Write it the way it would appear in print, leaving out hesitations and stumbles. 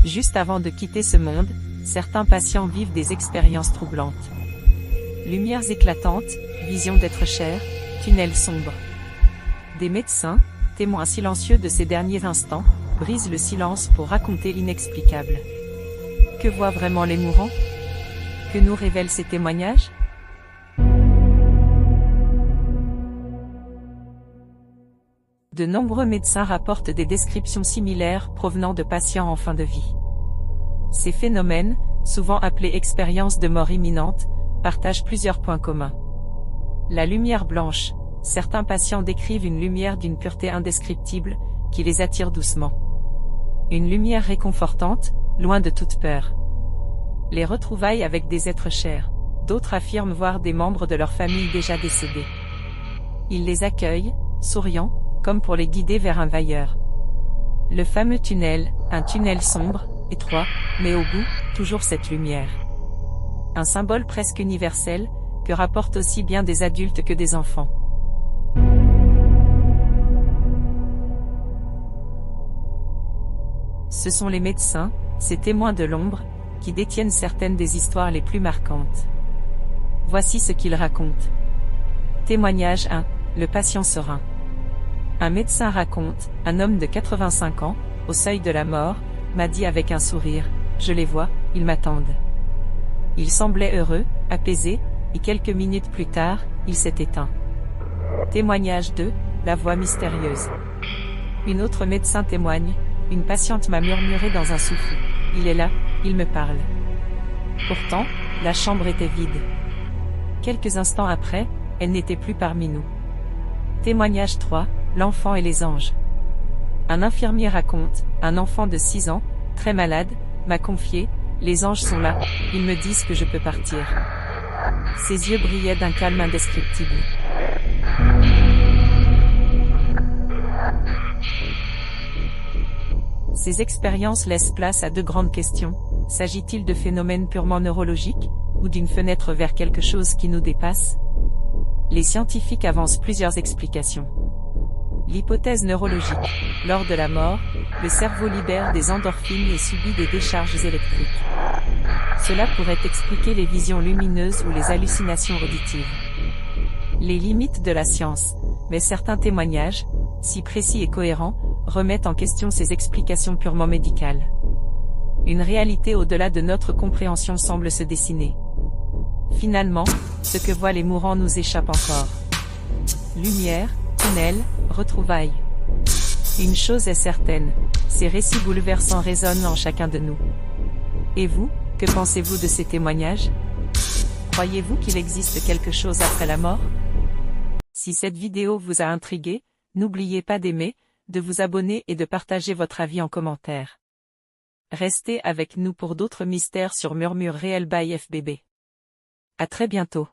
Juste avant de quitter ce monde, certains patients vivent des expériences troublantes. Lumières éclatantes, visions d'êtres chers, tunnels sombres. Des médecins, témoins silencieux de ces derniers instants, brisent le silence pour raconter l'inexplicable. Que voient vraiment les mourants? Que nous révèlent ces témoignages? De nombreux médecins rapportent des descriptions similaires provenant de patients en fin de vie. Ces phénomènes, souvent appelés expériences de mort imminente, partagent plusieurs points communs. La lumière blanche. Certains patients décrivent une lumière d'une pureté indescriptible, qui les attire doucement. Une lumière réconfortante, loin de toute peur. Les retrouvailles avec des êtres chers. D'autres affirment voir des membres de leur famille déjà décédés. Ils les accueillent, souriants, comme pour les guider vers un veilleur. Le fameux tunnel, un tunnel sombre, étroit, mais au bout, toujours cette lumière. Un symbole presque universel, que rapportent aussi bien des adultes que des enfants. Ce sont les médecins, ces témoins de l'ombre, qui détiennent certaines des histoires les plus marquantes. Voici ce qu'ils racontent. Témoignage 1. Le patient serein. Un médecin raconte, un homme de 85 ans, au seuil de la mort, m'a dit avec un sourire, « Je les vois, ils m'attendent. » Il semblait heureux, apaisé, et quelques minutes plus tard, il s'est éteint. Témoignage 2. La voix mystérieuse. Une autre médecin témoigne, une patiente m'a murmuré dans un souffle, « Il est là, il me parle. » Pourtant, la chambre était vide. Quelques instants après, elle n'était plus parmi nous. Témoignage 3. L'enfant et les anges. Un infirmier raconte, un enfant de 6 ans, très malade, m'a confié, « Les anges sont là, ils me disent que je peux partir. » Ses yeux brillaient d'un calme indescriptible. Ces expériences laissent place à deux grandes questions. S'agit-il de phénomènes purement neurologiques, ou d'une fenêtre vers quelque chose qui nous dépasse? Les scientifiques avancent plusieurs explications. L'hypothèse neurologique. Lors de la mort, le cerveau libère des endorphines et subit des décharges électriques. Cela pourrait expliquer les visions lumineuses ou les hallucinations auditives. Les limites de la science, mais certains témoignages, si précis et cohérents, remettent en question ces explications purement médicales. Une réalité au-delà de notre compréhension semble se dessiner. Finalement, ce que voient les mourants nous échappe encore. Lumière, tunnel, retrouvailles. Une chose est certaine, ces récits bouleversants résonnent en chacun de nous. Et vous, que pensez-vous de ces témoignages? Croyez-vous qu'il existe quelque chose après la mort? Si cette vidéo vous a intrigué, n'oubliez pas d'aimer, de vous abonner et de partager votre avis en commentaire. Restez avec nous pour d'autres mystères sur Murmure Réel by FBB. À très bientôt.